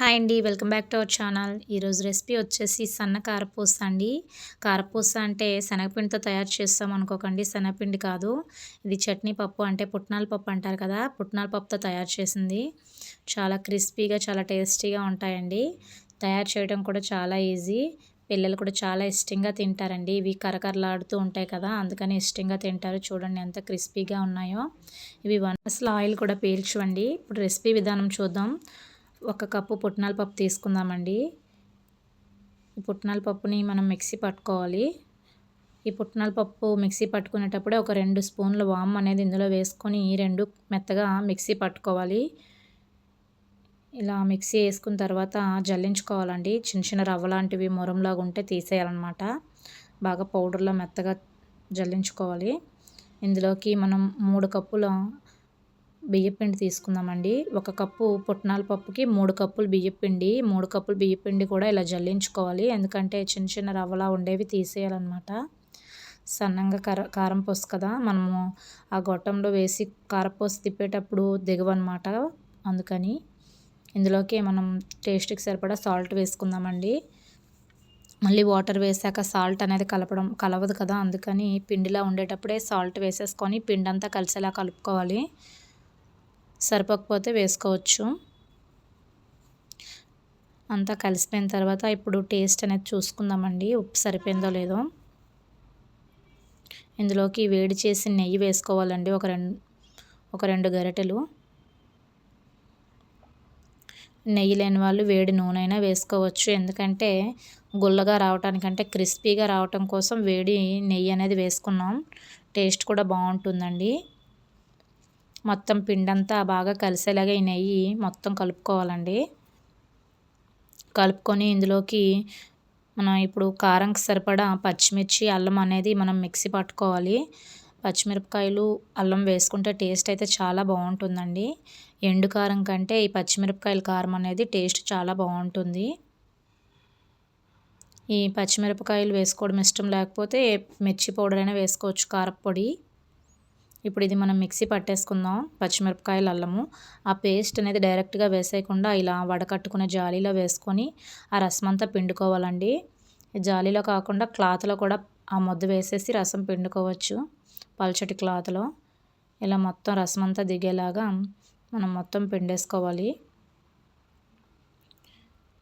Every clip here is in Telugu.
హాయ్ అండి. Welcome back to our channel. ఈరోజు రెసిపీ వచ్చేసి సన్న కారపూస అండి. కారపూస అంటే శనగపిండితో తయారు చేస్తాం అనుకోకండి. శనగపిండి కాదు. ఇది చట్నీ పప్పు అంటే పుట్నాల పప్పు అంటారు కదా! పుట్నాల పప్పుతో తయారు చేసింది. చాలా క్రిస్పీగా, చాలా టేస్టీగా ఉంటాయండి. తయారు చేయడం కూడా చాలా ఈజీ. పిల్లలు కూడా చాలా ఇష్టంగా తింటారండి. ఇవి కరకరలాడుతూ ఉంటాయి కదా! అందుకని ఇష్టంగా తింటారు. చూడండి ఎంత క్రిస్పీగా ఉన్నాయో. ఇవి అసలు ఆయిల్ కూడా పీల్చవండి. ఇప్పుడు రెసిపీ విధానం చూద్దాం. 1 కప్పు పుట్నాల పప్పు తీసుకుందామండి. ఈ పుట్నాల పప్పుని మనం మిక్సీ పట్టుకోవాలి. ఈ పుట్నాల పప్పు మిక్సీ పట్టుకునేటప్పుడే ఒక 2 స్పూన్ల వాము అనేది ఇందులో వేసుకొని 2 మెత్తగా మిక్సీ పట్టుకోవాలి. ఇలా మిక్సీ వేసుకున్న తర్వాత జల్లించుకోవాలండి. చిన్న చిన్న రవ్వ లాంటివి మురంలాగా ఉంటే తీసేయాలన్నమాట. బాగా పౌడర్లో మెత్తగా జల్లించుకోవాలి. ఇందులోకి మనం 3 కప్పుల బియ్యపిండి తీసుకుందామండి. 1 కప్పు పుట్నాల పప్పుకి 3 కప్పులు బియ్యపిండి. 3 కప్పులు బియ్యపిండి కూడా ఇలా జల్లించుకోవాలి. ఎందుకంటే చిన్న చిన్న రవ్వలా ఉండేవి తీసేయాలన్నమాట. సన్నంగా కారం పోసు కదా! మనము ఆ గొట్టంలో వేసి కారపూస తిప్పేటప్పుడు దిగవన్నమాట. అందుకని ఇందులోకి మనం టేస్ట్‌కి సరిపడా సాల్ట్ వేసుకుందామండి. మళ్ళీ వాటర్ వేసాక సాల్ట్ అనేది కలవదు కదా! అందుకని పిండిలా ఉండేటప్పుడే సాల్ట్ వేసేసుకొని పిండంతా కలిసేలా కలుపుకోవాలి. సరిపోకపోతే వేసుకోవచ్చు. అంతా కలిసిపోయిన తర్వాత ఇప్పుడు టేస్ట్ అనేది చూసుకుందామండి. ఉప్పు సరిపోయిందో లేదో. ఇందులోకి వేడి చేసి నెయ్యి వేసుకోవాలండి. ఒక 2 గరిటెలు. నెయ్యి లేని వాళ్ళు వేడి నూనె అయినా వేసుకోవచ్చు. ఎందుకంటే గుల్లగా రావటానికంటే క్రిస్పీగా రావటం కోసం వేడి నెయ్యి అనేది వేసుకున్నాం. టేస్ట్ కూడా బాగుంటుందండి. మొత్తం పిండంతా బాగా కలిసేలాగా ఈ నెయ్యి మొత్తం కలుపుకోవాలండి. కలుపుకొని ఇందులోకి మనం ఇప్పుడు కారంకి సరిపడా పచ్చిమిర్చి, అల్లం అనేది మనం మిక్సీ పట్టుకోవాలి. పచ్చిమిరపకాయలు, అల్లం వేసుకుంటే టేస్ట్ అయితే చాలా బాగుంటుందండి. ఎండు కారం కంటే ఈ పచ్చిమిరపకాయల కారం అనేది టేస్ట్ చాలా బాగుంటుంది. ఈ పచ్చిమిరపకాయలు వేసుకోవడం ఇష్టం లేకపోతే మిర్చి పౌడర్ అయినా వేసుకోవచ్చు, కారపొడి. ఇప్పుడు ఇది మనం మిక్సీ పట్టేసుకుందాం. పచ్చిమిరపకాయలు, అల్లము. ఆ పేస్ట్ అనేది డైరెక్ట్గా వేసేయకుండా ఇలా వడకట్టుకునే జాలీలో వేసుకొని ఆ రసం అంతా పిండుకోవాలండి. జాలీలో కాకుండా క్లాత్లో కూడా ఆ ముద్ద వేసేసి రసం పిండుకోవచ్చు. పల్చటి క్లాత్లో ఇలా మొత్తం రసం అంతా దిగేలాగా మనం మొత్తం పిండేసుకోవాలి.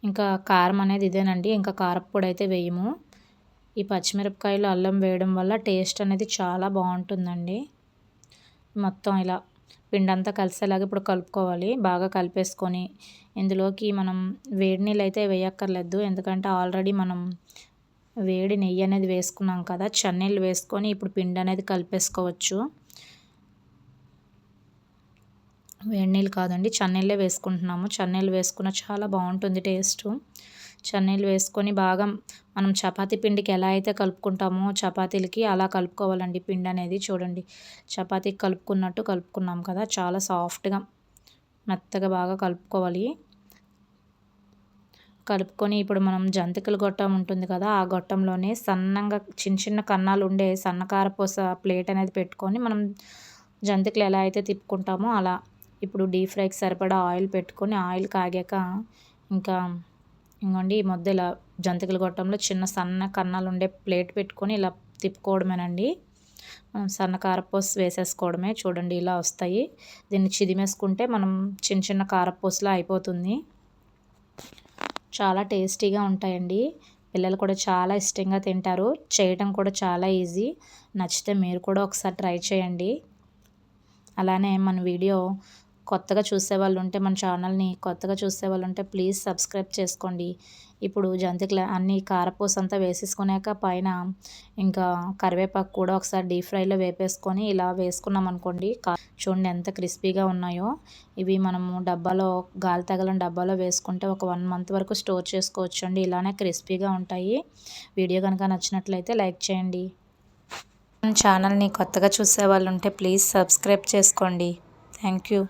ఇంకా కారం అనేది ఇదేనండి. ఇంకా కారప్పొడి అయితే వేయము. ఈ పచ్చిమిరపకాయలు, అల్లం వేయడం వల్ల టేస్ట్ అనేది చాలా బాగుంటుందండి. మొత్తం ఇలా పిండంతా కలిసేలాగా ఇప్పుడు కలుపుకోవాలి. బాగా కలిపేసుకొని ఇందులోకి మనం వేడి నీళ్ళు అయితే వేయక్కర్లేదు. ఎందుకంటే ఆల్రెడీ మనం వేడి నెయ్యి అనేది వేసుకున్నాం కదా! చన్నీళ్ళు వేసుకొని ఇప్పుడు పిండి అనేది కలిపేసుకోవచ్చు. వేడి నీళ్ళు కాదండి, చన్నీళ్ళే వేసుకుంటున్నాము. చన్నీళ్ళు వేసుకున్న చాలా బాగుంటుంది టేస్టు. చన్నీళ్ళు వేసుకొని బాగా మనం చపాతీ పిండికి ఎలా అయితే కలుపుకుంటామో చపాతీలకి అలా కలుపుకోవాలండి పిండి అనేది. చూడండి, చపాతీకి కలుపుకున్నట్టు కలుపుకున్నాం కదా! చాలా సాఫ్ట్గా మెత్తగా బాగా కలుపుకోవాలి. కలుపుకొని ఇప్పుడు మనం జంతికల గొట్టం ఉంటుంది కదా! ఆ గొట్టంలోనే సన్నంగా చిన్న చిన్న కన్నాలు ఉండే సన్న కారపూస ప్లేట్ అనేది పెట్టుకొని మనం జంతికలు ఎలా అయితే తిప్పుకుంటామో అలా ఇప్పుడు డీప్ ఫ్రైకి సరిపడా ఆయిల్ పెట్టుకొని ఆయిల్ కాగాక ఇంకా ఇంకోండి ఈ ముద్ద ఇలా జంతికల గొట్టంలో చిన్న సన్న కన్నాలు ఉండే ప్లేట్ పెట్టుకొని ఇలా తిప్పుకోవడమేనండి. మనం సన్న కారపూస వేసేసుకోవడమే. చూడండి ఇలా వస్తాయి. దీన్ని చిదిమేసుకుంటే మనం చిన్న చిన్న కారపూసలా అయిపోతుంది. చాలా టేస్టీగా ఉంటాయండి. పిల్లలు కూడా చాలా ఇష్టంగా తింటారు. చేయటం కూడా చాలా ఈజీ. నచ్చితే మీరు కూడా ఒకసారి ట్రై చేయండి. అలానే మన వీడియో కొత్తగా చూసేవాళ్ళు ఉంటే మన ఛానల్ని కొత్తగా చూసేవాళ్ళు ఉంటే ప్లీజ్ సబ్స్క్రైబ్ చేసుకోండి. ఇప్పుడు జంతికలు అన్నీ కారపూస అంతా వేసేసుకున్నాక పైన ఇంకా కరివేపాకు కూడా ఒకసారి డీప్ ఫ్రైలో వేపేసుకొని ఇలా వేసుకున్నాం అనుకోండి. చూడండి ఎంత క్రిస్పీగా ఉన్నాయో. ఇవి మనము డబ్బాలో గాలి తగలని డబ్బాలో వేసుకుంటే ఒక 1 మంత్ వరకు స్టోర్ చేసుకోవచ్చు అండి. ఇలానే క్రిస్పీగా ఉంటాయి. వీడియో కనుక నచ్చినట్లయితే లైక్ చేయండి. మన ఛానల్ని కొత్తగా చూసేవాళ్ళు ఉంటే ప్లీజ్ సబ్స్క్రైబ్ చేసుకోండి. Thank you.